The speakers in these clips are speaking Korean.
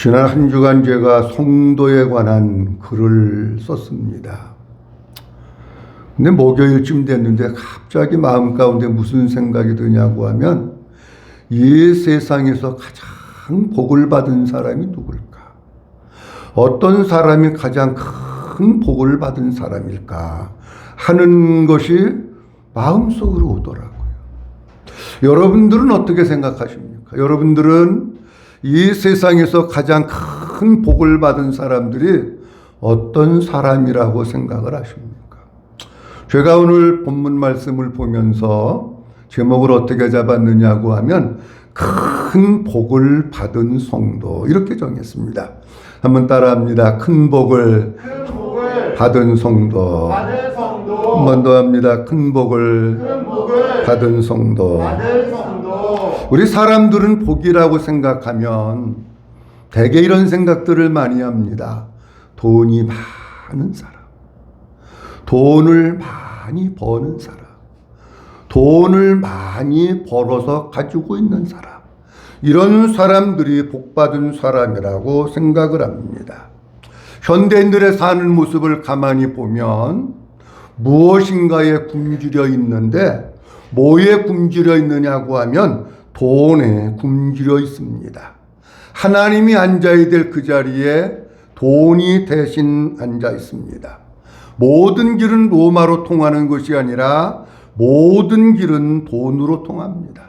지난 한 주간 제가 성도에 관한 글을 썼습니다. 근데 목요일쯤 됐는데 갑자기 마음 가운데 무슨 생각이 드냐고 하면 이 세상에서 가장 복을 받은 사람이 누굴까? 어떤 사람이 가장 큰 복을 받은 사람일까? 하는 것이 마음속으로 오더라고요. 여러분들은 어떻게 생각하십니까? 여러분들은 이 세상에서 가장 큰 복을 받은 사람들이 어떤 사람이라고 생각을 하십니까? 제가 오늘 본문 말씀을 보면서 제목을 어떻게 잡았느냐고 하면 큰 복을 받은 성도 이렇게 정했습니다. 한번 따라합니다. 큰 복을 받은 성도. 한 번 더 합니다. 큰 복을 받은 성도. 우리 사람들은 복이라고 생각하면 대개 이런 생각들을 많이 합니다. 돈이 많은 사람, 돈을 많이 버는 사람, 돈을 많이 벌어서 가지고 있는 사람, 이런 사람들이 복받은 사람이라고 생각을 합니다. 현대인들의 사는 모습을 가만히 보면 무엇인가에 굶주려 있는데 뭐에 굶주려 있느냐고 하면 돈에 굶주려 있습니다. 하나님이 앉아야 될 그 자리에 돈이 대신 앉아 있습니다. 모든 길은 로마로 통하는 것이 아니라 모든 길은 돈으로 통합니다.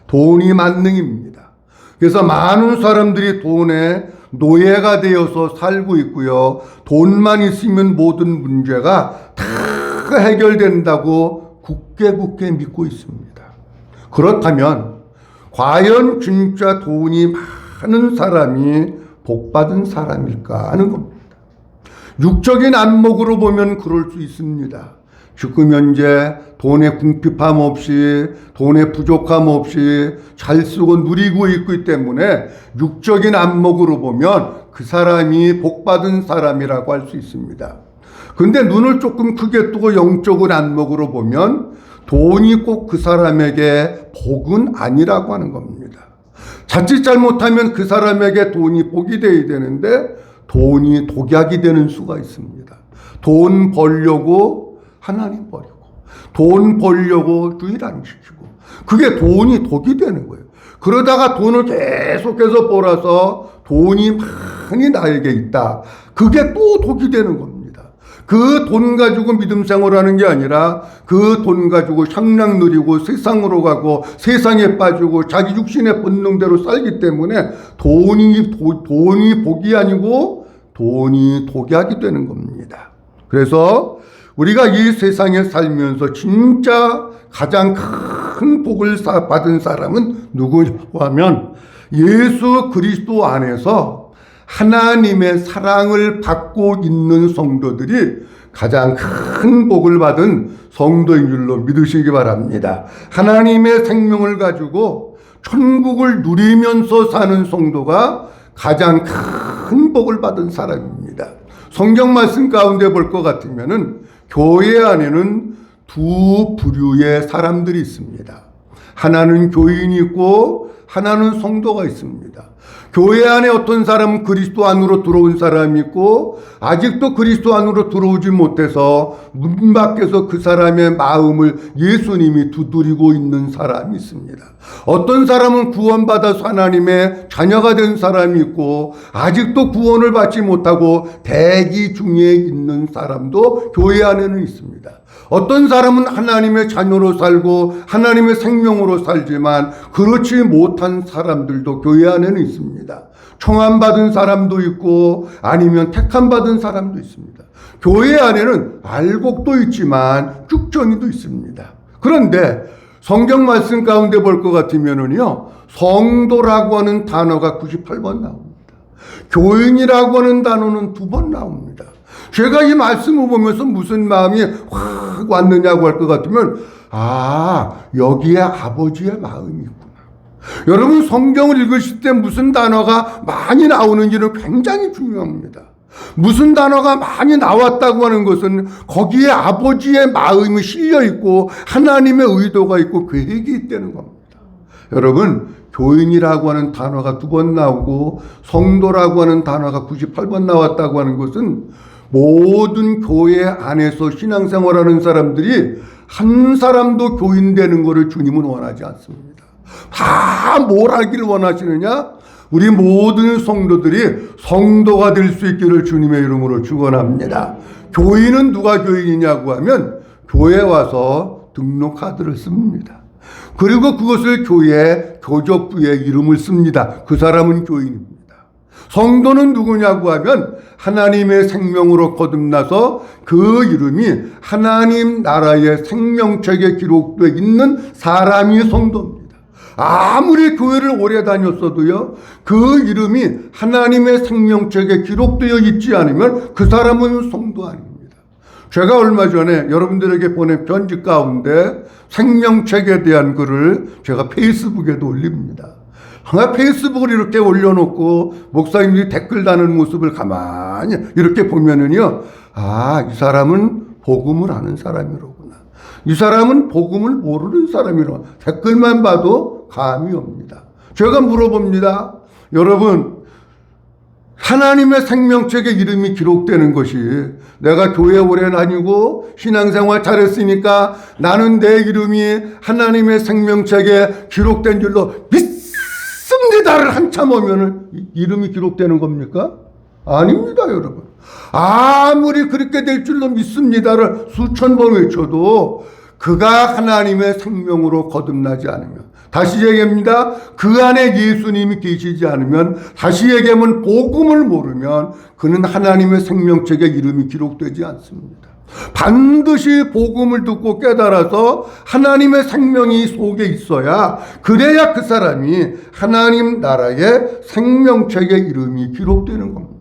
돈이 만능입니다. 그래서 많은 사람들이 돈의 노예가 되어서 살고 있고요. 돈만 있으면 모든 문제가 다 해결된다고 굳게 믿고 있습니다. 그렇다면 과연 진짜 돈이 많은 사람이 복받은 사람일까 하는 겁니다. 육적인 안목으로 보면 그럴 수 있습니다. 지금 현재 돈의 궁핍함 없이, 돈의 부족함 없이 잘 쓰고 누리고 있기 때문에 육적인 안목으로 보면 그 사람이 복받은 사람이라고 할 수 있습니다. 근데 눈을 조금 크게 뜨고 영적인 안목으로 보면 돈이 꼭 그 사람에게 복은 아니라고 하는 겁니다. 자칫 잘못하면 그 사람에게 돈이 복이 되어야 되는데 돈이 독약이 되는 수가 있습니다. 돈 벌려고 하나님 버리고, 돈 벌려고 주일 안 지키고, 그게 돈이 독이 되는 거예요. 그러다가 돈을 계속해서 벌어서 돈이 많이 나에게 있다. 그게 또 독이 되는 겁니다. 그 돈 가지고 믿음 생활하는 게 아니라 그 돈 가지고 향락 누리고 세상으로 가고 세상에 빠지고 자기 육신의 본능대로 살기 때문에 돈이 복이 아니고 돈이 독약이 되는 겁니다. 그래서 우리가 이 세상에 살면서 진짜 가장 큰 복을 받은 사람은 누구냐고 하면 예수 그리스도 안에서 하나님의 사랑을 받고 있는 성도들이 가장 큰 복을 받은 성도인 줄로 믿으시기 바랍니다. 하나님의 생명을 가지고 천국을 누리면서 사는 성도가 가장 큰 복을 받은 사람입니다. 성경 말씀 가운데 볼 것 같으면은 교회 안에는 두 부류의 사람들이 있습니다. 하나는 교인이 있고 하나는 성도가 있습니다. 교회 안에 어떤 사람은 그리스도 안으로 들어온 사람이 있고 아직도 그리스도 안으로 들어오지 못해서 문 밖에서 그 사람의 마음을 예수님이 두드리고 있는 사람이 있습니다. 어떤 사람은 구원받아서 하나님의 자녀가 된 사람이 있고 아직도 구원을 받지 못하고 대기 중에 있는 사람도 교회 안에는 있습니다. 어떤 사람은 하나님의 자녀로 살고 하나님의 생명으로 살지만 그렇지 못한 사람들도 교회 안에는 있습니다. 청함받은 사람도 있고 아니면 택함받은 사람도 있습니다. 교회 안에는 알곡도 있지만 쭉정이도 있습니다. 그런데 성경 말씀 가운데 볼 것 같으면은요, 성도라고 하는 단어가 98번 나옵니다. 교인이라고 하는 단어는 2번 나옵니다. 제가 이 말씀을 보면서 무슨 마음이 확 왔느냐고 할 것 같으면 여기에 아버지의 마음이 있구나. 여러분 성경을 읽으실 때 무슨 단어가 많이 나오는지는 굉장히 중요합니다. 무슨 단어가 많이 나왔다고 하는 것은 거기에 아버지의 마음이 실려 있고 하나님의 의도가 있고 계획이 있다는 겁니다. 여러분 교인이라고 하는 단어가 2번 나오고 성도라고 하는 단어가 98번 나왔다고 하는 것은 모든 교회 안에서 신앙생활하는 사람들이 한 사람도 교인 되는 것을 주님은 원하지 않습니다. 다 뭘 하기를 원하시느냐? 우리 모든 성도들이 성도가 될 수 있기를 주님의 이름으로 축원합니다. 교인은 누가 교인이냐고 하면 교회에 와서 등록카드를 씁니다. 그리고 그것을 교회 교적부에 이름을 씁니다. 그 사람은 교인입니다. 성도는 누구냐고 하면 하나님의 생명으로 거듭나서 그 이름이 하나님 나라의 생명책에 기록되어 있는 사람이 성도입니다. 아무리 교회를 오래 다녔어도요, 그 이름이 하나님의 생명책에 기록되어 있지 않으면 그 사람은 성도 아닙니다. 제가 얼마 전에 여러분들에게 보낸 편지 가운데 생명책에 대한 글을 제가 페이스북에도 올립니다. 페이스북을 이렇게 올려놓고 목사님들이 댓글 다는 모습을 가만히 이렇게 보면은요, 아, 이 사람은 복음을 아는 사람이로구나. 이 사람은 복음을 모르는 사람이로구나. 댓글만 봐도 감이 옵니다. 제가 물어봅니다. 여러분, 하나님의 생명책에 이름이 기록되는 것이 내가 교회 오래 다니고 신앙생활 잘했으니까 나는 내 이름이 하나님의 생명책에 기록된 줄로 믿습니다를 한참 오면은 이름이 기록되는 겁니까? 아닙니다, 여러분. 아무리 그렇게 될 줄로 믿습니다를 수천 번 외쳐도 그가 하나님의 생명으로 거듭나지 않으면, 다시 얘기합니다. 그 안에 예수님이 계시지 않으면, 다시 얘기하면 복음을 모르면 그는 하나님의 생명책에 이름이 기록되지 않습니다. 반드시 복음을 듣고 깨달아서 하나님의 생명이 속에 있어야, 그래야 그 사람이 하나님 나라의 생명책에 이름이 기록되는 겁니다.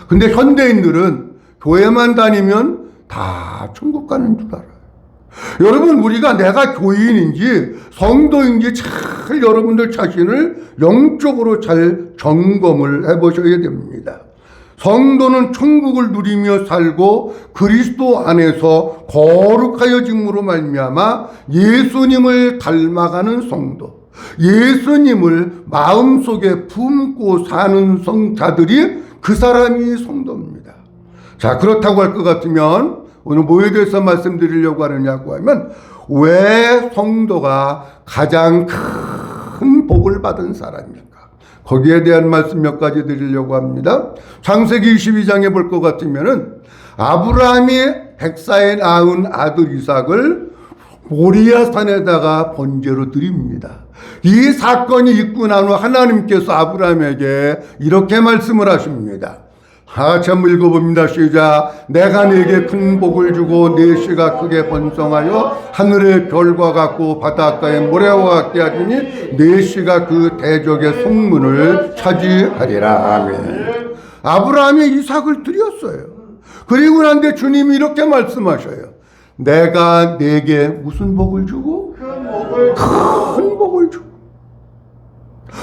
근데 현대인들은 교회만 다니면 다 천국 가는 줄 알아요. 여러분, 우리가 내가 교인인지 성도인지 잘 여러분들 자신을 영적으로 잘 점검을 해보셔야 됩니다. 성도는 천국을 누리며 살고 그리스도 안에서 거룩하여짐으로 말미암아 예수님을 닮아가는 성도, 예수님을 마음속에 품고 사는 성자들이 그 사람이 성도입니다. 자, 그렇다고 할 것 같으면 오늘 뭐에 대해서 말씀드리려고 하느냐고 하면, 왜 성도가 가장 큰 복을 받은 사람일까? 거기에 대한 말씀 몇 가지 드리려고 합니다. 창세기 22장에 볼 것 같으면은 아브라함이 백사에 낳은 아들 이삭을 모리아 산에다가 번제로 드립니다. 이 사건이 있고 난 후 하나님께서 아브라함에게 이렇게 말씀을 하십니다. 같이 한번 읽어봅니다. 시작. 내가 네게 큰 복을 주고 네 씨가 크게 번성하여 하늘의 별과 같고 바닷가의 모래와 같게 하리니 네 씨가 그 대적의 성문을 차지하리라. 아멘. 아브라함이 이삭을 드렸어요. 그리고 난 뒤에 주님이 이렇게 말씀하셔요. 내가 네게 무슨 복을 주고? 큰 복을 주고.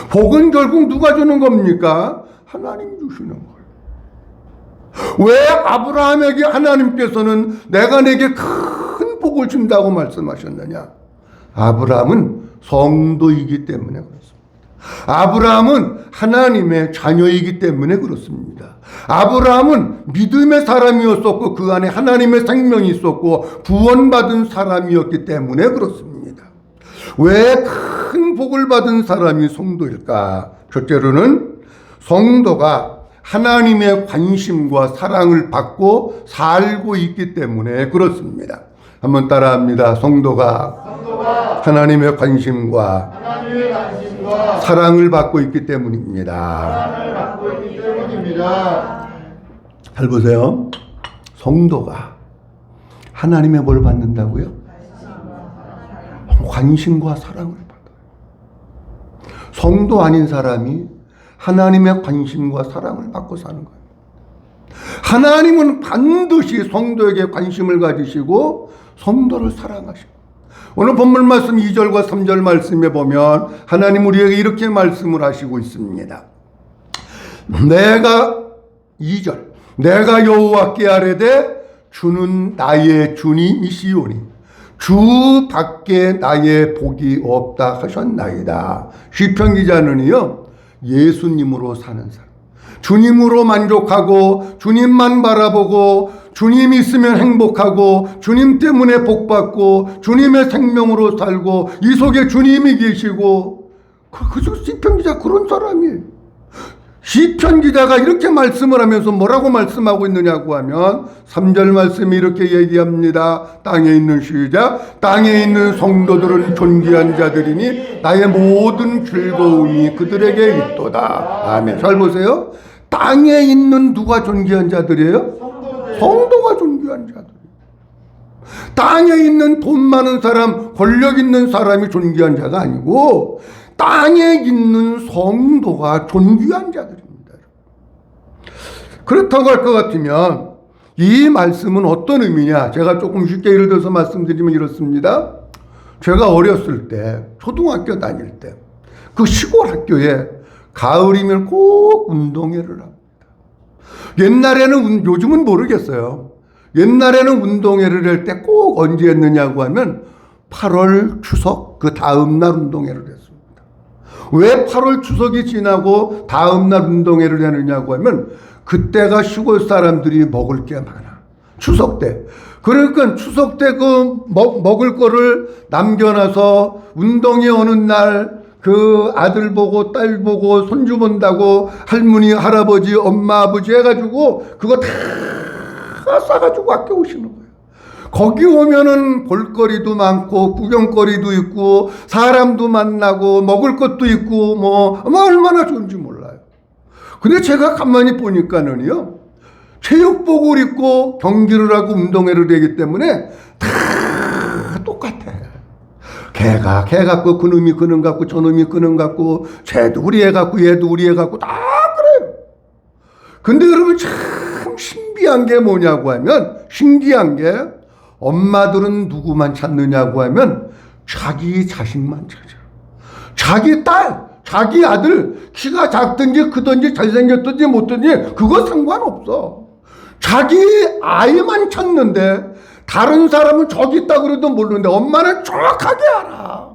복은 결국 누가 주는 겁니까? 하나님 주시는 거예요. 왜 아브라함에게 하나님께서는 내가 내게 큰 복을 준다고 말씀하셨느냐? 아브라함은 성도이기 때문에 그렇습니다. 아브라함은 하나님의 자녀이기 때문에 그렇습니다. 아브라함은 믿음의 사람이었었고 그 안에 하나님의 생명이 있었고 구원받은 사람이었기 때문에 그렇습니다. 왜 큰 복을 받은 사람이 성도일까? 첫째로는 성도가 하나님의 관심과 사랑을 받고 살고 있기 때문에 그렇습니다. 한번 따라합니다. 성도가 하나님의 관심과 사랑을 받고 있기 때문입니다. 잘 보세요. 성도가 하나님의 뭘 받는다고요? 관심과 사랑을 받아요. 성도 아닌 사람이 하나님의 관심과 사랑을 받고 사는 거예요. 하나님은 반드시 성도에게 관심을 가지시고 성도를 사랑하시고, 오늘 본문 말씀 2절과 3절 말씀에 보면 하나님 우리에게 이렇게 말씀을 하시고 있습니다. 2절 내가 여호와께 아뢰되 주는 나의 주님이시오니 주 밖에 나의 복이 없다 하셨나이다. 시편 기자는요, 예수님으로 사는 사람, 주님으로 만족하고 주님만 바라보고 주님 있으면 행복하고 주님 때문에 복받고 주님의 생명으로 살고 이 속에 주님이 계시고, 그저 시편 기자 그런 사람이에요. 시편 기자가 이렇게 말씀을 하면서 뭐라고 말씀하고 있느냐고 하면 3절 말씀이 이렇게 얘기합니다. 땅에 있는 시작, 땅에 있는 성도들은 존귀한 자들이니 나의 모든 즐거움이 그들에게 있도다. 아멘. 잘 보세요. 땅에 있는 누가 존귀한 자들이에요? 성도가 존귀한 자들. 땅에 있는 돈 많은 사람, 권력 있는 사람이 존귀한 자가 아니고 땅에 있는 성도가 존귀한 자들입니다. 그렇다고 할 것 같으면 이 말씀은 어떤 의미냐? 제가 조금 쉽게 예를 들어서 말씀드리면 이렇습니다. 제가 어렸을 때, 초등학교 다닐 때, 그 시골 학교에 가을이면 꼭 운동회를 합니다. 옛날에는, 요즘은 모르겠어요. 옛날에는 운동회를 할 때 꼭 언제 했느냐고 하면 8월 추석 그 다음날 운동회를 했습니다. 왜 8월 추석이 지나고 다음날 운동회를 하느냐고 하면 그때가 시골 사람들이 먹을 게 많아. 추석 때. 그러니까 추석 때 그 먹을 거를 남겨놔서 운동회 오는 날 그 아들 보고 딸 보고 손주 본다고 할머니, 할아버지, 엄마, 아버지 해가지고 그거 다 싸가지고 학교 오시는 거예요. 거기 오면은 볼거리도 많고 구경거리도 있고 사람도 만나고 먹을 것도 있고 뭐 얼마나 좋은지 몰라요. 근데 제가 가만히 보니까는요, 체육복을 입고 경기를 하고 운동회를 하기 때문에 다 똑같아. 걔가 걔 같고 그놈이 그놈 같고 저놈이 그놈 같고 쟤도 우리 애 같고 얘도 우리 애 같고 다 그래요. 근데 여러분 참 신비한 게 뭐냐고 하면, 신기한 게 엄마들은 누구만 찾느냐고 하면 자기 자식만 찾아. 자기 딸, 자기 아들 키가 작든지 크든지 잘생겼든지 못든지 그거 상관없어. 자기 아이만 찾는데 다른 사람은 저기 있다 그래도 모르는데 엄마는 정확하게 알아.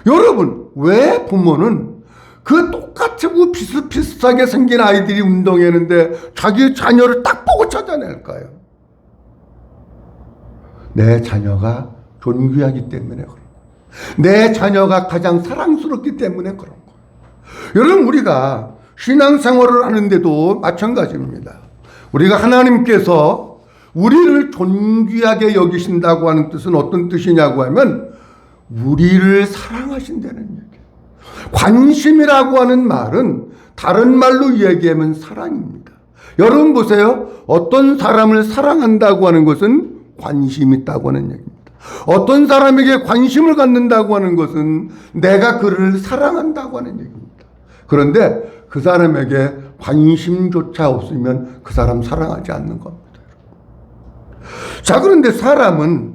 여러분, 왜 부모는 그 똑같고 비슷비슷하게 생긴 아이들이 운동했는데 자기 자녀를 딱 보고 찾아낼까요? 내 자녀가 존귀하기 때문에 그런 거예요. 내 자녀가 가장 사랑스럽기 때문에 그런 거예요. 여러분, 우리가 신앙생활을 하는데도 마찬가지입니다. 우리가 하나님께서 우리를 존귀하게 여기신다고 하는 뜻은 어떤 뜻이냐고 하면 우리를 사랑하신다는 얘기예요. 관심이라고 하는 말은 다른 말로 얘기하면 사랑입니다. 여러분 보세요. 어떤 사람을 사랑한다고 하는 것은 관심 있다고 하는 얘기입니다. 어떤 사람에게 관심을 갖는다고 하는 것은 내가 그를 사랑한다고 하는 얘기입니다. 그런데 그 사람에게 관심조차 없으면 그 사람 사랑하지 않는 겁니다. 자, 그런데 사람은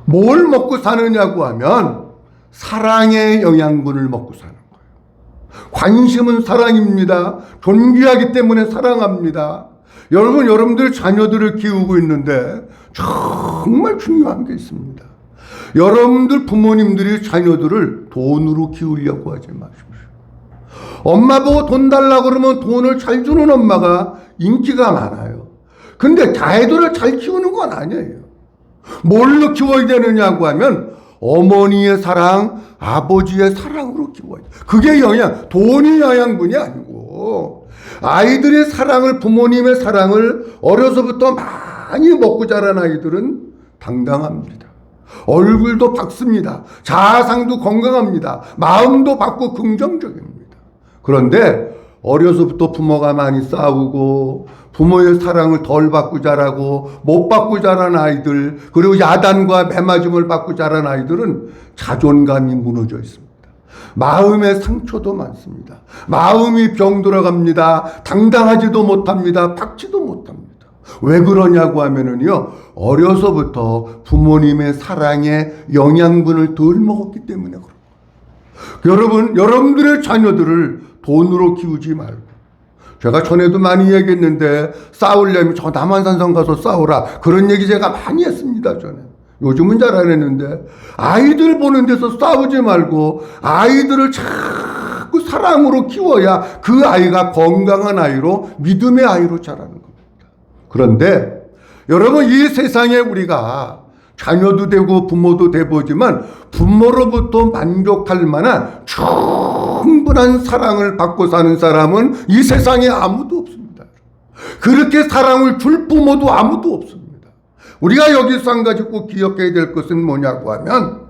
뭘 먹고 사느냐고 하면 사랑의 영양분을 먹고 사는 거예요. 관심은 사랑입니다. 존귀하기 때문에 사랑합니다. 여러분, 여러분들 자녀들을 키우고 있는데 정말 중요한 게 있습니다. 여러분들 부모님들이 자녀들을 돈으로 키우려고 하지 마십시오. 엄마 보고 돈 달라고 그러면 돈을 잘 주는 엄마가 인기가 많아요. 근데 아이들을 잘 키우는 건 아니에요. 뭘로 키워야 되느냐고 하면 어머니의 사랑, 아버지의 사랑으로 키워야 돼요. 그게 돈이 영양분이 아니고 아이들의 사랑을, 부모님의 사랑을 어려서부터 많이 먹고 자란 아이들은 당당합니다. 얼굴도 밝습니다. 자상도 건강합니다. 마음도 밝고 긍정적입니다. 그런데 어려서부터 부모가 많이 싸우고 부모의 사랑을 덜 받고 자라고 못 받고 자란 아이들, 그리고 야단과 매맞음을 받고 자란 아이들은 자존감이 무너져 있습니다. 마음의 상처도 많습니다. 마음이 병들어갑니다. 당당하지도 못합니다. 박지도 못합니다. 왜 그러냐고 하면은요, 어려서부터 부모님의 사랑에 영양분을 덜 먹었기 때문에 그래요. 여러분들의 자녀들을 돈으로 키우지 말고, 제가 전에도 많이 얘기했는데 싸우려면 저 남한산성 가서 싸우라, 그런 얘기 제가 많이 했습니다. 전에 요즘은 잘 안 했는데 아이들 보는 데서 싸우지 말고 아이들을 자꾸 사랑으로 키워야 그 아이가 건강한 아이로 믿음의 아이로 자라는 겁니다. 그런데 여러분, 이 세상에 우리가 자녀도 되고 부모도 되보지만 부모로부터 만족할 만한 충분한 사랑을 받고 사는 사람은 이 세상에 아무도 없습니다. 그렇게 사랑을 줄 부모도 아무도 없습니다. 우리가 여기서 한 가지 꼭 기억해야 될 것은 뭐냐고 하면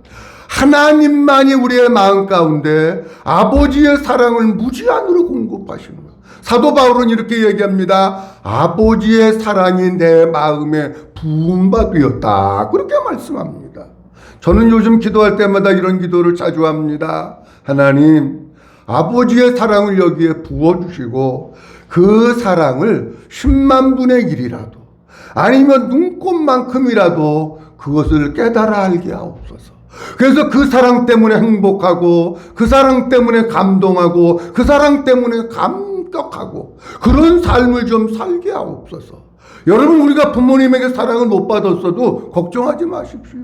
하나님만이 우리의 마음 가운데 아버지의 사랑을 무제한으로 공급하시는 거예요. 사도 바울은 이렇게 얘기합니다. 아버지의 사랑이 내 마음에 부은 바 되었다. 그렇게 말씀합니다. 저는 요즘 기도할 때마다 이런 기도를 자주 합니다. 하나님, 아버지의 사랑을 여기에 부어주시고 그 사랑을 10만 분의 1이라도 아니면 눈꽃만큼이라도 그것을 깨달아 알게 하옵소서. 그래서 그 사랑 때문에 행복하고 그 사랑 때문에 감동하고 그 사랑 때문에 감격하고 그런 삶을 좀 살게 하옵소서. 여러분, 우리가 부모님에게 사랑을 못 받았어도 걱정하지 마십시오.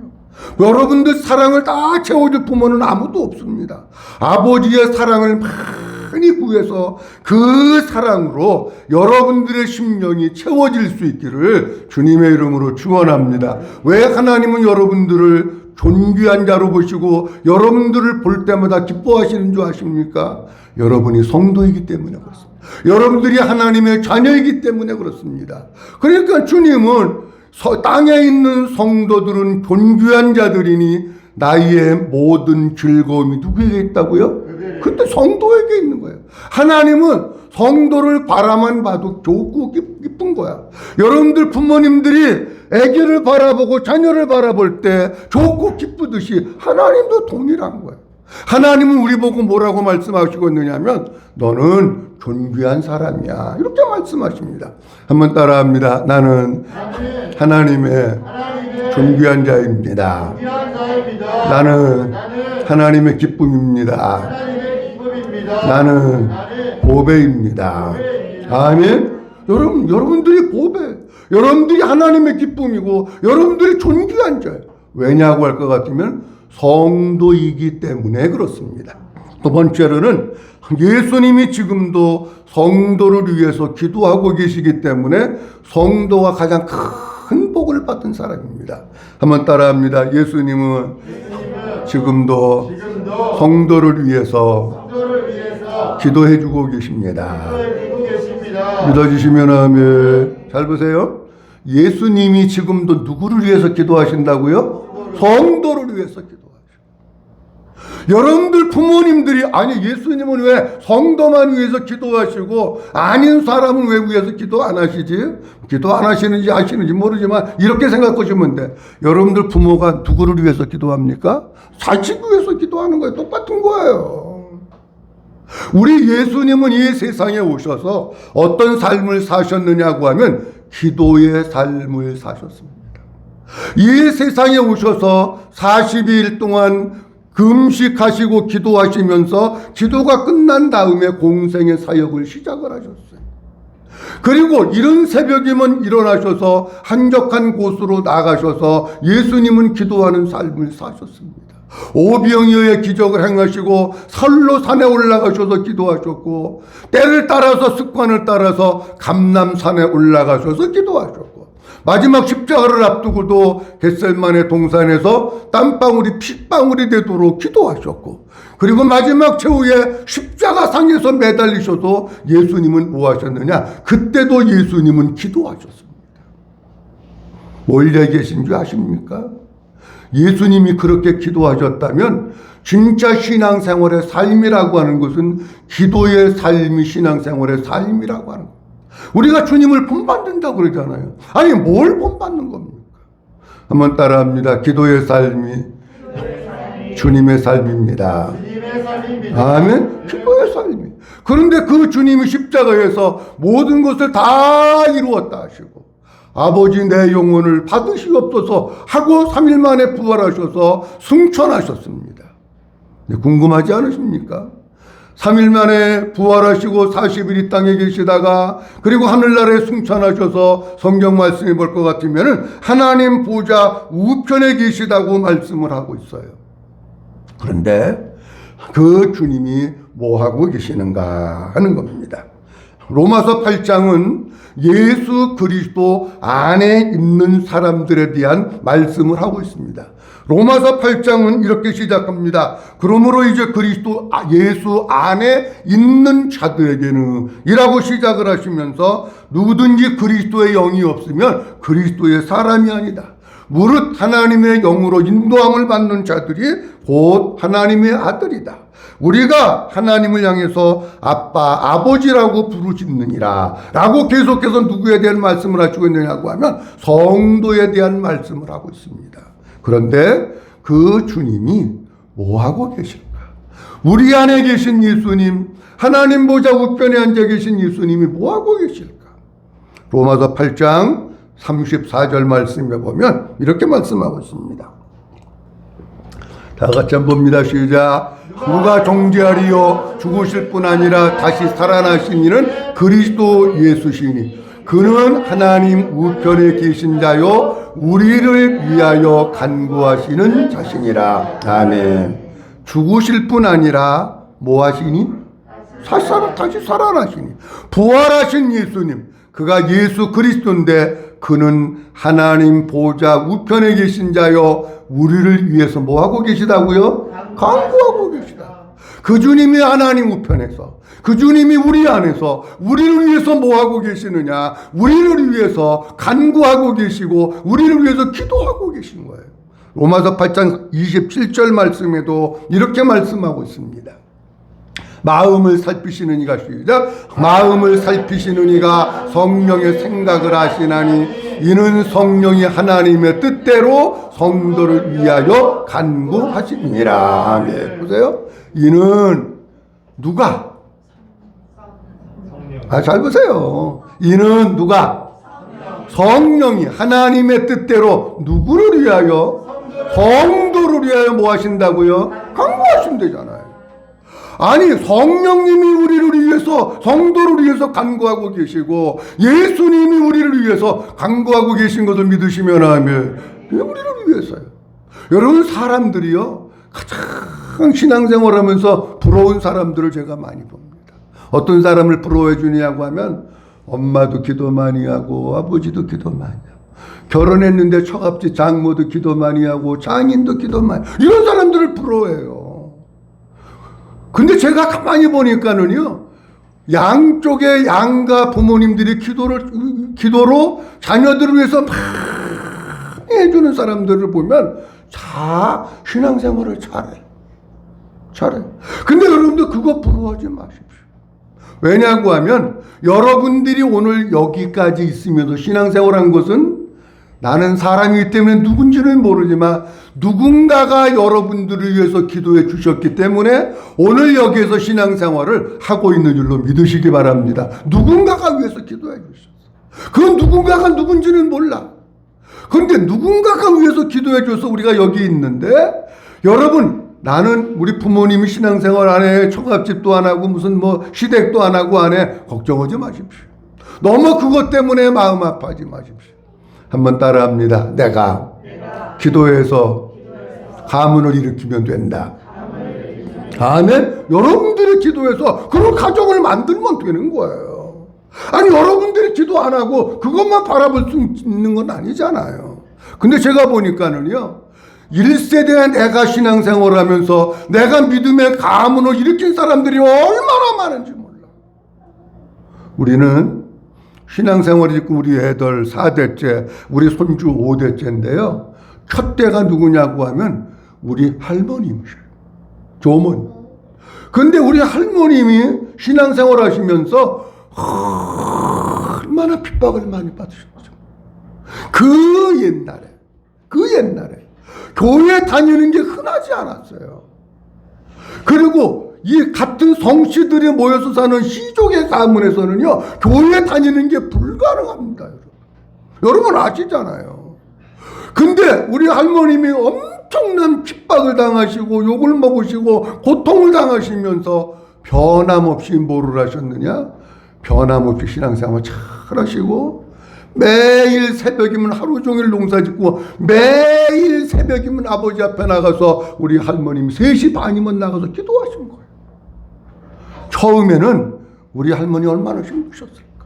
여러분들 사랑을 다 채워줄 부모는 아무도 없습니다. 아버지의 사랑을 많이 구해서 그 사랑으로 여러분들의 심령이 채워질 수 있기를 주님의 이름으로 축원합니다. 왜 하나님은 여러분들을 존귀한 자로 보시고 여러분들을 볼 때마다 기뻐하시는 줄 아십니까? 여러분이 성도이기 때문에 그렇습니다. 여러분들이 하나님의 자녀이기 때문에 그렇습니다. 그러니까 주님은 땅에 있는 성도들은 존귀한 자들이니 나의 모든 즐거움이 누구에게 있다고요? 그때 성도에게 있는 거예요. 하나님은 성도를 바라만 봐도 좋고 기쁜 거야. 여러분들 부모님들이 아기를 바라보고 자녀를 바라볼 때 좋고 기쁘듯이 하나님도 동일한 거예요. 하나님은 우리 보고 뭐라고 말씀하시고 있느냐면 너는 존귀한 사람이야, 이렇게 말씀하십니다. 한번 따라합니다. 나는 하나님의 존귀한 자입니다. 나는 하나님의 기쁨입니다. 나는 보배입니다. 아멘. 여러분들이 보배, 여러분들이 하나님의 기쁨이고 여러분들이 존귀한 자예요. 왜냐고 할 것 같으면 성도이기 때문에 그렇습니다. 두 번째로는 예수님이 지금도 성도를 위해서 기도하고 계시기 때문에 성도가 가장 큰 복을 받은 사람입니다. 한번 따라합니다. 예수님은 지금도 성도를 위해서 기도해주고 계십니다. 믿어주시면 아멘. 잘 보세요. 예수님이 지금도 누구를 위해서 기도하신다고요? 성도를 위해서 기도하시고. 여러분들 부모님들이 아니 예수님은 왜 성도만 위해서 기도하시고 아닌 사람은 왜 위해서 기도 안 하시지? 기도 안 하시는지 하시는지 모르지만 이렇게 생각하시면 돼. 여러분들 부모가 누구를 위해서 기도합니까? 자식 위해서 기도하는 거예요. 똑같은 거예요. 우리 예수님은 이 세상에 오셔서 어떤 삶을 사셨느냐고 하면 기도의 삶을 사셨습니다. 이 세상에 오셔서 40일 동안 금식하시고 기도하시면서 기도가 끝난 다음에 공생의 사역을 시작을 하셨어요. 그리고 이른 새벽이면 일어나셔서 한적한 곳으로 나가셔서 예수님은 기도하는 삶을 사셨습니다. 오병이어의 기적을 행하시고 설로 산에 올라가셔서 기도하셨고 때를 따라서 습관을 따라서 감람산에 올라가셔서 기도하셨고 마지막 십자가를 앞두고도 겟셀마네 동산에서 땀방울이 핏방울이 되도록 기도하셨고 그리고 마지막 최후에 십자가상에서 매달리셔도 예수님은 뭐 하셨느냐? 그때도 예수님은 기도하셨습니다. 뭘 얘기하신 줄 아십니까? 예수님이 그렇게 기도하셨다면 진짜 신앙생활의 삶이라고 하는 것은 기도의 삶이 신앙생활의 삶이라고 하는 겁니다. 우리가 주님을 본받는다고 그러잖아요. 아니 뭘 본받는 겁니까? 한번 따라합니다. 기도의 삶이 주님의 삶입니다. 아멘. 기도의 삶이. 그런데 그 주님이 십자가에서 모든 것을 다 이루었다 하시고 아버지 내 영혼을 받으시옵소서 하고 3일 만에 부활하셔서 승천하셨습니다. 궁금하지 않으십니까? 3일 만에 부활하시고 40일 이 땅에 계시다가 그리고 하늘나라에 승천하셔서 성경 말씀해 볼 것 같으면 하나님 보좌 우편에 계시다고 말씀을 하고 있어요. 그런데 그 주님이 뭐 하고 계시는가 하는 겁니다. 로마서 8장은 예수 그리스도 안에 있는 사람들에 대한 말씀을 하고 있습니다. 로마서 8장은 이렇게 시작합니다. 그러므로 이제 그리스도 예수 안에 있는 자들에게는 이라고 시작을 하시면서 누구든지 그리스도의 영이 없으면 그리스도의 사람이 아니다. 무릇 하나님의 영으로 인도함을 받는 자들이 곧 하나님의 아들이다. 우리가 하나님을 향해서 아빠, 아버지라고 부르짖느니라 라고 계속해서 누구에 대한 말씀을 하시고 있느냐고 하면 성도에 대한 말씀을 하고 있습니다. 그런데 그 주님이 뭐하고 계실까? 우리 안에 계신 예수님, 하나님 보좌 우편에 앉아 계신 예수님이 뭐하고 계실까? 로마서 8장 34절 말씀에 보면 이렇게 말씀하고 있습니다. 다 같이 한번 봅니다. 시작. 누가 정죄하리요? 죽으실 뿐 아니라 다시 살아나신 이는 그리스도 예수시니 그는 하나님 우편에 계신 자요 우리를 위하여 간구하시는 자신이라. 아멘. 죽으실 뿐 아니라 뭐 하시니? 다시 살아나시니. 부활하신 예수님, 그가 예수 그리스도인데 그는 하나님 보좌 우편에 계신 자요 우리를 위해서 뭐 하고 계시다고요? 간구하고 계시다. 그 주님이 하나님 우편에서, 그 주님이 우리 안에서 우리를 위해서 뭐 하고 계시느냐? 우리를 위해서 간구하고 계시고 우리를 위해서 기도하고 계신 거예요. 로마서 8장 27절 말씀에도 이렇게 말씀하고 있습니다. 마음을 살피시는 이가 시작. 마음을 살피시는 이가 성령의 생각을 하시나니 이는 성령이 하나님의 뜻대로 성도를 위하여 간구하시니라. 아멘. 보세요. 이는 누가? 잘 보세요. 이는 누가? 성령이 하나님의 뜻대로 누구를 위하여? 성도를 위하여 뭐 하신다고요? 간구하시면 되잖아요. 아니 성령님이 우리를 위해서 성도를 위해서 간구하고 계시고 예수님이 우리를 위해서 간구하고 계신 것을 믿으시면 하면 우리를 위해서요. 여러분 사람들이요 가장 신앙생활하면서 부러운 사람들을 제가 많이 봅니다. 어떤 사람을 부러워해 주냐고 하면 엄마도 기도 많이 하고 아버지도 기도 많이 하고 결혼했는데 처갓집 장모도 기도 많이 하고 장인도 기도 많이 하고 이런 사람들을 부러워해요. 근데 제가 가만히 보니까는요, 양쪽의 양가 부모님들이 기도로 자녀들을 위해서 많이 해주는 사람들을 보면 다 신앙생활을 잘해. 근데 여러분들 그거 부러워하지 마십시오. 왜냐고 하면 여러분들이 오늘 여기까지 있으면서 신앙생활한 것은 나는 사람이기 때문에 누군지는 모르지만 누군가가 여러분들을 위해서 기도해 주셨기 때문에 오늘 여기에서 신앙생활을 하고 있는 줄로 믿으시기 바랍니다. 누군가가 위해서 기도해 주셨어. 그 누군가가 누군지는 몰라. 그런데 누군가가 위해서 기도해 줘서 우리가 여기 있는데 여러분 나는 우리 부모님이 신앙생활 안 해. 처갓집도 안 하고 무슨 뭐 시댁도 안 하고 안 해. 걱정하지 마십시오. 너무 그것 때문에 마음 아파하지 마십시오. 한번 따라합니다. 내가 기도해서 가문을 일으키면 된다. 아멘. 여러분들이 기도해서 그런 가정을 만들면 되는 거예요. 아니 여러분들이 기도 안 하고 그것만 바라볼 수 있는 건 아니잖아요. 근데 제가 보니까는요 1세대에 내가 신앙생활을 하면서 내가 믿음의 가문을 일으킨 사람들이 얼마나 많은지 몰라. 우리는 신앙생활이 있고 우리 애들 4대째, 우리 손주 5대째인데요. 첫 대가 누구냐고 하면 우리 할머님이셔요. 조모님. 근데 우리 할머님이 신앙생활 하시면서 얼마나 핍박을 많이 받으셨죠. 그 옛날에 교회 다니는 게 흔하지 않았어요. 그리고 이 같은 성씨들이 모여서 사는 시족의 가문에서는요 교회 다니는 게 불가능합니다. 여러분 아시잖아요. 근데 우리 할머님이 엄청난 핍박을 당하시고 욕을 먹으시고 고통을 당하시면서 변함없이 뭐를 하셨느냐? 변함없이 신앙생활 잘 하시고, 매일 새벽이면 하루 종일 농사 짓고, 매일 새벽이면 아버지 앞에 나가서 우리 할머님 3시 반이면 나가서 기도하신 거예요. 처음에는 우리 할머니 얼마나 힘드셨을까?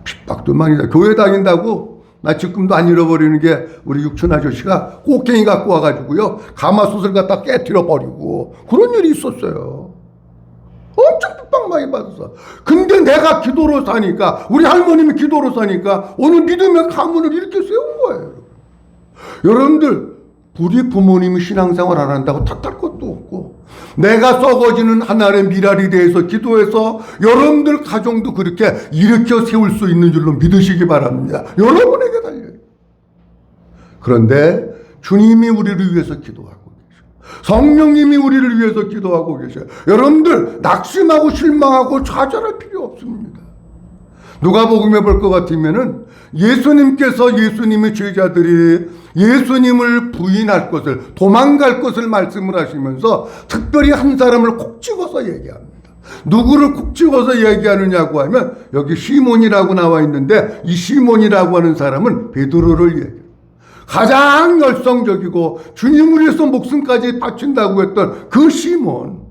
핍박도 많이 다. 교회 다닌다고 나 지금도 안 잃어버리는 게 우리 육촌 아저씨가 꽃갱이 갖고 와가지고요, 가마솥을 갖다 깨뜨려 버리고 그런 일이 있었어요. 엄청 핍박 많이 받았어. 근데 내가 기도로 사니까, 우리 할머님이 기도로 사니까 오늘 믿음의 가문을 이렇게 세운 거예요. 여러분들, 우리 부모님이 신앙생활 안 한다고 탓할 것도 없고, 내가 썩어지는 하나의 미랄이 대해서 기도해서 여러분들 가정도 그렇게 일으켜 세울 수 있는 줄로 믿으시기 바랍니다. 여러분에게 달려요. 그런데 주님이 우리를 위해서 기도하고 계셔. 성령님이 우리를 위해서 기도하고 계셔요. 여러분들 낙심하고 실망하고 좌절할 필요 없습니다. 누가복음에 볼 것 같으면은 예수님께서 예수님의 제자들이 예수님을 부인할 것을, 도망갈 것을 말씀을 하시면서 특별히 한 사람을 콕 찍어서 얘기합니다. 누구를 콕 찍어서 얘기하느냐고 하면 여기 시몬이라고 나와 있는데, 이 시몬이라고 하는 사람은 베드로를 얘기해요. 가장 열성적이고 주님을 위해서 목숨까지 바친다고 했던 그 시몬,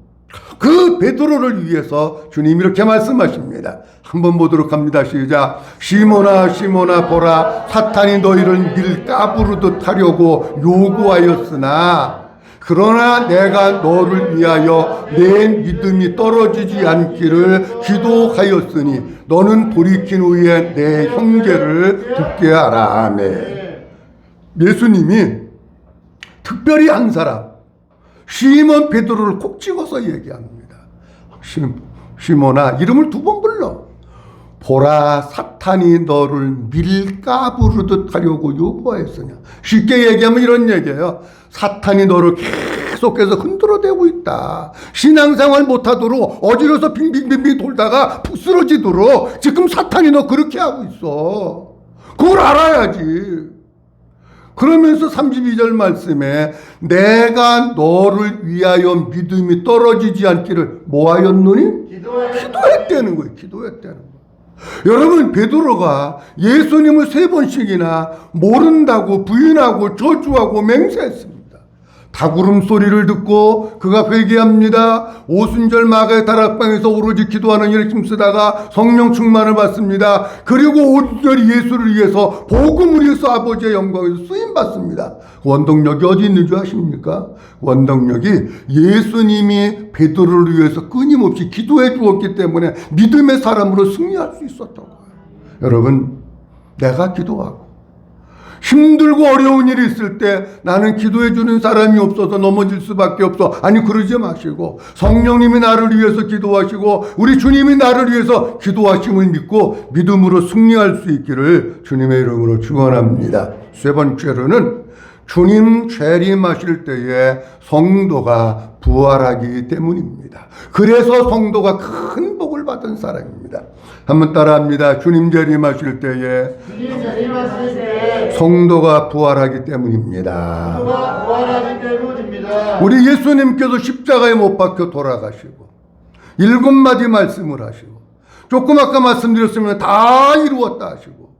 그 베드로를 위해서 주님이 이렇게 말씀하십니다. 한번 보도록 합니다. 시작. 시몬아 시몬아 보라, 사탄이 너희를 밀가부르듯 하려고 요구하였으나 그러나 내가 너를 위하여 내 믿음이 떨어지지 않기를 기도하였으니 너는 돌이킨 후에 내 형제를 붙게 하라. 아멘. 예수님이 특별히 한 사람, 시몬 베드로를 콕 찍어서 얘기합니다. 시몬아, 이름을 2번 불러. 보라, 사탄이 너를 밀가부르듯 하려고 요구하였으냐. 쉽게 얘기하면 이런 얘기예요. 사탄이 너를 계속해서 흔들어대고 있다. 신앙생활 못하도록 어지러서 빙빙빙빙 돌다가 푹 쓰러지도록 지금 사탄이 너 그렇게 하고 있어. 그걸 알아야지. 그러면서 32절 말씀에 내가 너를 위하여 믿음이 떨어지지 않기를 뭐하였노니? 기도했다는 거예요. 기도했다는 거예요. 여러분, 베드로가 예수님을 3번씩이나 모른다고 부인하고 저주하고 맹세했습니다. 닭울음 소리를 듣고 그가 회개합니다. 오순절 마가의 다락방에서 오로지 기도하는 일에 힘쓰다가 성령 충만을 받습니다. 그리고 오순절 예수를 위해서 복음을 위해서 아버지의 영광에서 쓰임받습니다. 원동력이 어디 있는 줄 아십니까? 원동력이 예수님이 베드로를 위해서 끊임없이 기도해 주었기 때문에 믿음의 사람으로 승리할 수 있었던 거예요. 여러분, 내가 기도하고 힘들고 어려운 일이 있을 때 나는 기도해 주는 사람이 없어서 넘어질 수밖에 없어. 아니, 그러지 마시고 성령님이 나를 위해서 기도하시고 우리 주님이 나를 위해서 기도하심을 믿고 믿음으로 승리할 수 있기를 주님의 이름으로 축원합니다. 3번째로는 주님 재림하실 때에 성도가 부활하기 때문입니다. 그래서 성도가 큰 복을 받은 사람입니다. 한번 따라합니다. 주님 재림하실 때에 성도가 부활하기 때문입니다. 우리 예수님께서 십자가에 못 박혀 돌아가시고 7마디 말씀을 하시고 조금 아까 말씀드렸으면 다 이루었다 하시고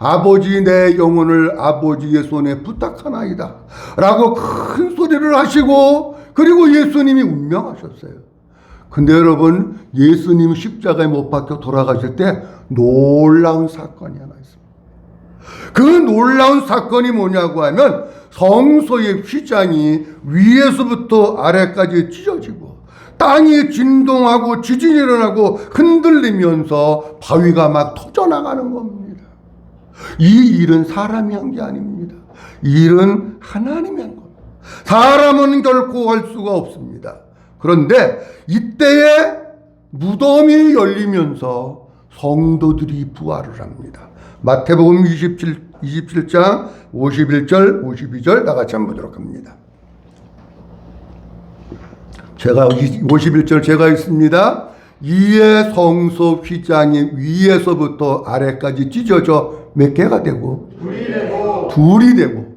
아버지 내 영혼을 아버지의 손에 부탁하나이다 라고 큰 소리를 하시고 그리고 예수님이 운명하셨어요. 근데 여러분, 예수님 십자가에 못 박혀 돌아가실 때 놀라운 사건이 하나 있습니다. 그 놀라운 사건이 뭐냐고 하면 성소의 휘장이 위에서부터 아래까지 찢어지고 땅이 진동하고 지진이 일어나고 흔들리면서 바위가 막 터져나가는 겁니다. 이 일은 사람이 한 게 아닙니다. 이 일은 하나님이 한 겁니다. 사람은 결코 할 수가 없습니다. 그런데 이때에 무덤이 열리면서 성도들이 부활을 합니다. 마태복음 27장 51절 52절 다 같이 한번 보도록 합니다. 제가 51절 제가 있습니다. 이에 성소 휘장이 위에서부터 아래까지 찢어져 몇 개가 되고 둘이 되고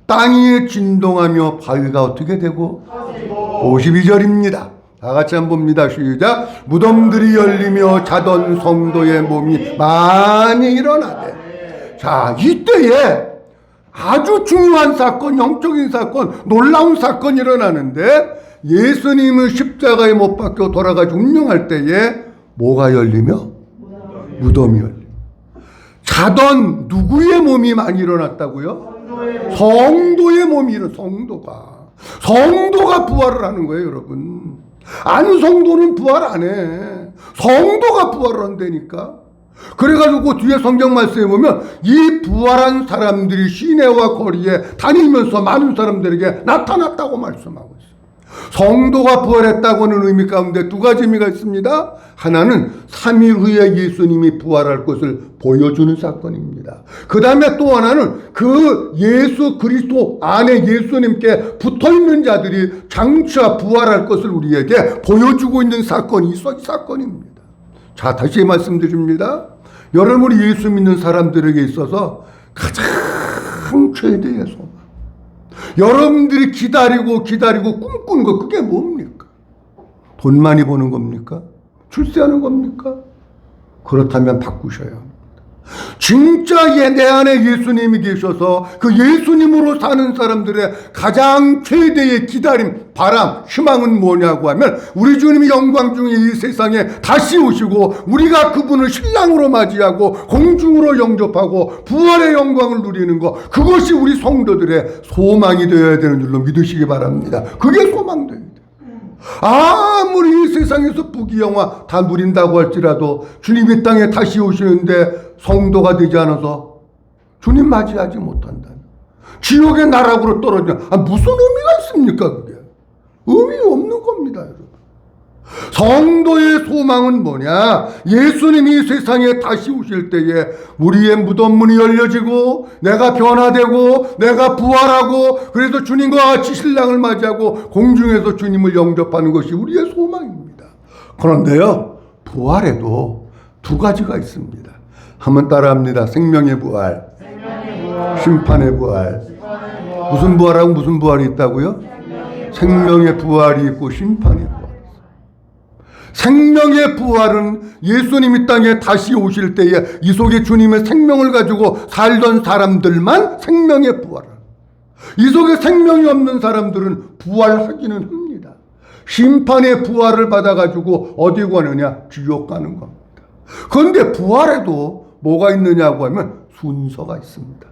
땅이 진동하며 바위가 어떻게 되고 52절입니다. 다 같이 한번 봅니다. 시작. 무덤들이 열리며 자던 성도의 몸이 많이 일어나되. 자, 이때에 아주 중요한 사건, 영적인 사건, 놀라운 사건이 일어나는데 예수님은 십자가에 못 박혀 돌아가지고 운명할 때에 뭐가 열리며? 무덤이 열리며. 자던 누구의 몸이 많이 일어났다고요? 성도의 몸이 성도가 부활을 하는 거예요, 여러분. 안 성도는 부활 안 해. 성도가 부활을 한다니까. 그래가지고 뒤에 성경 말씀에 보면 이 부활한 사람들이 시내와 거리에 다니면서 많은 사람들에게 나타났다고 말씀하고 있어요. 성도가 부활했다고는 의미 가운데 두 가지 의미가 있습니다. 하나는 3일 후에 예수님이 부활할 것을 보여주는 사건입니다. 그 다음에 또 하나는 그 예수 그리스도 안에 예수님께 붙어있는 자들이 장차 부활할 것을 우리에게 보여주고 있는 사건이 이 사건입니다. 자, 다시 말씀드립니다. 여러분, 우리 예수 믿는 사람들에게 있어서 가장 최대의 소망, 여러분들이 기다리고 꿈꾸는 거, 그게 뭡니까? 돈 많이 버는 겁니까? 출세하는 겁니까? 그렇다면 바꾸셔야 합니다. 진짜 내 안에 예수님이 계셔서 그 예수님으로 사는 사람들의 가장 최대의 기다림, 바람, 희망은 뭐냐고 하면 우리 주님이 영광 중에 이 세상에 다시 오시고 우리가 그분을 신랑으로 맞이하고 공중으로 영접하고 부활의 영광을 누리는 것, 그것이 우리 성도들의 소망이 되어야 되는 줄로 믿으시기 바랍니다. 그게 소망입니다. 아무리 이 세상에서 부귀영화 다 누린다고 할지라도 주님이 땅에 다시 오시는데 성도가 되지 않아서 주님 맞이하지 못한다면 지옥의 나락으로 떨어지면 무슨 의미가 있습니까? 그게 의미 없는 겁니다, 여러분. 성도의 소망은 뭐냐? 예수님이 세상에 다시 오실 때에 우리의 무덤문이 열려지고 내가 변화되고 내가 부활하고 그래서 주님과 같이 신랑을 맞이하고 공중에서 주님을 영접하는 것이 우리의 소망입니다. 그런데요, 부활에도 두 가지가 있습니다. 한번 따라합니다. 생명의 부활, 심판의 부활. 무슨 부활하고 무슨 부활이 있다고요? 생명의 부활이 있고 심판의 부활. 생명의 부활은 예수님이 땅에 다시 오실 때에 이 속에 주님의 생명을 가지고 살던 사람들만 생명의 부활을, 이 속에 생명이 없는 사람들은 부활하기는 합니다. 심판의 부활을 받아가지고 어디 가느냐? 지옥 가는 겁니다. 그런데 부활에도 뭐가 있느냐고 하면 순서가 있습니다.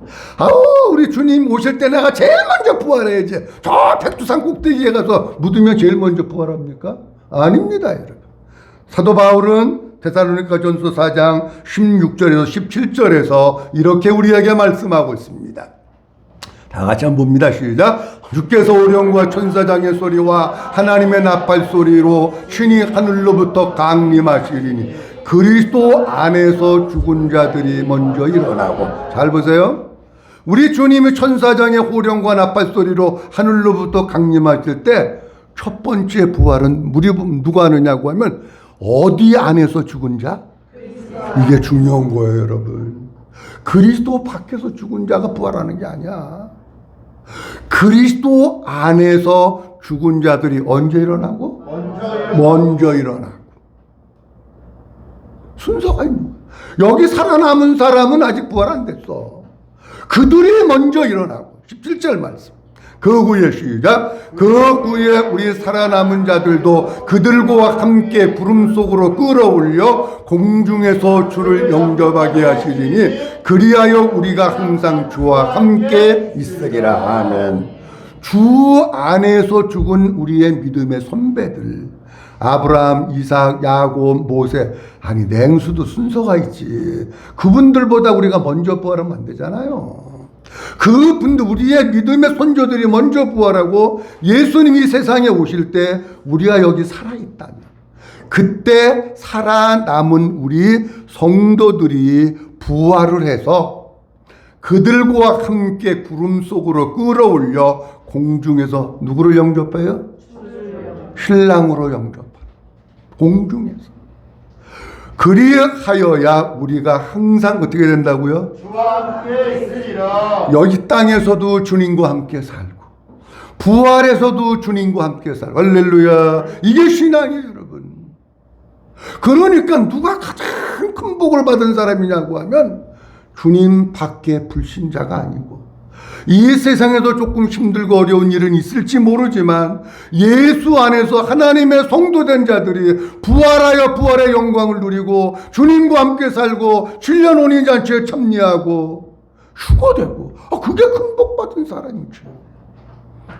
우리 주님 오실 때 내가 제일 먼저 부활해야지. 저 백두산 꼭대기에 가서 묻으면 제일 먼저 부활합니까? 아닙니다, 여러분. 사도 바울은 데살로니가전서 4장 16절에서 17절에서 이렇게 우리에게 말씀하고 있습니다. 다 같이 한번 봅니다. 시작. 주께서 오령과 천사장의 소리와 하나님의 나팔 소리로 신이 하늘로부터 강림하시리니 그리스도 안에서 죽은 자들이 먼저 일어나고. 잘 보세요. 우리 주님이 천사장의 호령과 나팔 소리로 하늘로부터 강림하실 때 첫 번째 부활은 누가 하느냐고 하면 어디 안에서 죽은 자? 이게 중요한 거예요, 여러분. 그리스도 밖에서 죽은 자가 부활하는 게 아니야. 그리스도 안에서 죽은 자들이 언제 일어나고? 먼저 일어나고. 순서가 있는 거야. 여기 살아남은 사람은 아직 부활 안 됐어. 그들이 먼저 일어나고. 17절 말씀. 그 후에 시작. 그 후에 우리 살아남은 자들도 그들과 함께 구름 속으로 끌어올려 공중에서 주를 영접하게 하시리니 그리하여 우리가 항상 주와 함께 있으리라. 아멘. 주 안에서 죽은 우리의 믿음의 선배들, 아브라함, 이삭, 야곱, 모세, 아니 냉수도 순서가 있지. 그분들보다 우리가 먼저 부활하면 안 되잖아요. 그분들, 우리의 믿음의 선조들이 먼저 부활하고 예수님이 세상에 오실 때 우리가 여기 살아있다면 그때 살아남은 우리 성도들이 부활을 해서 그들과 함께 구름 속으로 끌어올려 공중에서 누구를 영접해요? 신랑으로 영접하는 공중에서. 그리하여야 우리가 항상 어떻게 된다고요? 주와 함께 있으리라. 여기 땅에서도 주님과 함께 살고 부활에서도 주님과 함께 살고. 할렐루야. 이게 신앙이에요, 여러분. 그러니까 누가 가장 큰 복을 받은 사람이냐고 하면 주님 밖에 불신자가 아니고, 이 세상에도 조금 힘들고 어려운 일은 있을지 모르지만 예수 안에서 하나님의 성도된 자들이 부활하여 부활의 영광을 누리고 주님과 함께 살고 7년 혼인잔치에 참여하고 휴거되고, 그게 큰 복 받은 사람이죠.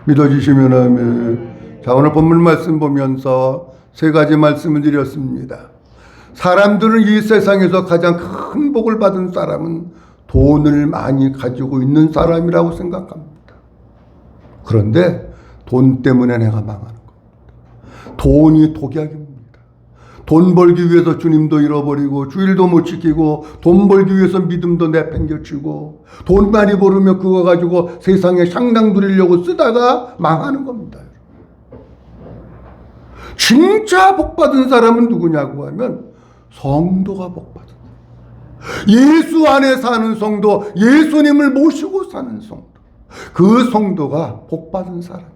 믿어지시면 아멘. 자, 오늘 본문 말씀 보면서 세 가지 말씀을 드렸습니다. 사람들은 이 세상에서 가장 큰 복을 받은 사람은 돈을 많이 가지고 있는 사람이라고 생각합니다. 그런데 돈 때문에 내가 망하는 겁니다. 돈이 독약입니다. 돈 벌기 위해서 주님도 잃어버리고 주일도 못 지키고, 돈 벌기 위해서 믿음도 내팽개치고, 돈 많이 벌으면 그거 가지고 세상에 상당 부리려고 쓰다가 망하는 겁니다. 진짜 복 받은 사람은 누구냐고 하면 성도가 복 받은, 예수 안에 사는 성도, 예수님을 모시고 사는 성도, 그 성도가 복 받은 사람.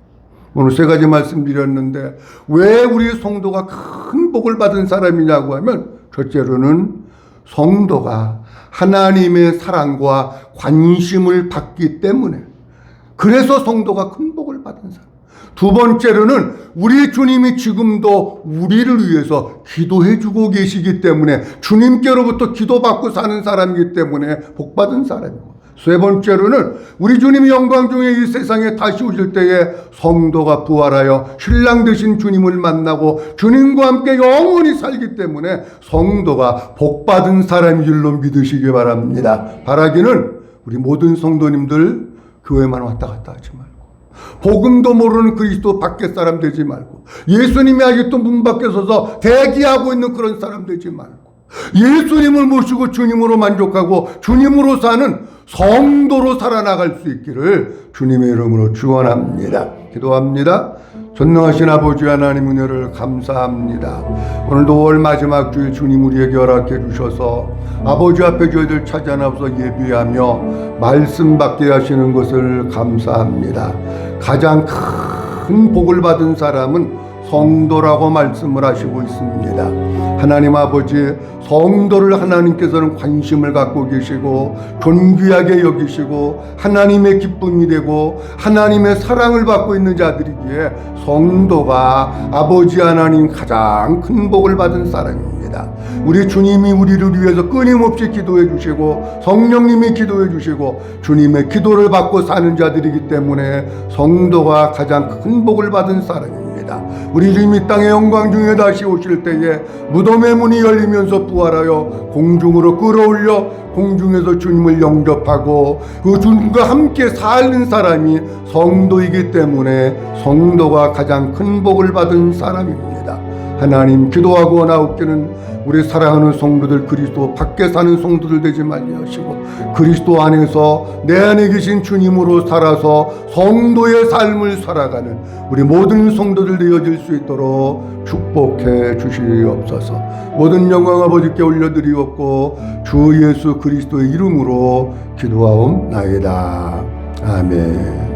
오늘 세 가지 말씀드렸는데 왜 우리 성도가 큰 복을 받은 사람이냐고 하면, 첫째로는 성도가 하나님의 사랑과 관심을 받기 때문에, 그래서 성도가 큰 복을 받은 사람. 두 번째로는 우리 주님이 지금도 우리를 위해서 기도해주고 계시기 때문에, 주님께로부터 기도받고 사는 사람이기 때문에 복받은 사람이고, 세 번째로는 우리 주님이 영광 중에 이 세상에 다시 오실 때에 성도가 부활하여 신랑 되신 주님을 만나고 주님과 함께 영원히 살기 때문에 성도가 복받은 사람인 줄로 믿으시기 바랍니다. 바라기는 우리 모든 성도님들 교회만 왔다 갔다 하지 말고, 복음도 모르는 그리스도 밖에 사람 되지 말고, 예수님이 아직도 문 밖에 서서 대기하고 있는 그런 사람 되지 말고, 예수님을 모시고 주님으로 만족하고 주님으로 사는 성도로 살아나갈 수 있기를 주님의 이름으로 축원합니다. 기도합니다. 전능하신 아버지 하나님, 은혜를 감사합니다. 오늘도 5월 마지막 주일 주님 우리에게 허락해 주셔서 아버지 앞에 저희들 찾아나와서 예비하며 말씀 받게 하시는 것을 감사합니다. 가장 큰 복을 받은 사람은 성도라고 말씀을 하시고 있습니다. 하나님 아버지, 성도를 하나님께서는 관심을 갖고 계시고 존귀하게 여기시고 하나님의 기쁨이 되고 하나님의 사랑을 받고 있는 자들이기에 성도가 아버지 하나님 가장 큰 복을 받은 사람입니다. 우리 주님이 우리를 위해서 끊임없이 기도해 주시고 성령님이 기도해 주시고 주님의 기도를 받고 사는 자들이기 때문에 성도가 가장 큰 복을 받은 사람입니다. 우리 주님이 땅의 영광 중에 다시 오실 때에 무덤의 문이 열리면서 부활하여 공중으로 끌어올려 공중에서 주님을 영접하고 그 주님과 함께 사는 사람이 성도이기 때문에 성도가 가장 큰 복을 받은 사람입니다. 하나님, 기도하고 나옵기는 우리 사랑하는 성도들, 그리스도 밖에 사는 성도들 되지 말게 하시고 그리스도 안에서 내 안에 계신 주님으로 살아서 성도의 삶을 살아가는 우리 모든 성도들 되어질 수 있도록 축복해 주시옵소서. 모든 영광 아버지께 올려드리옵고 주 예수 그리스도의 이름으로 기도하옵나이다. 아멘.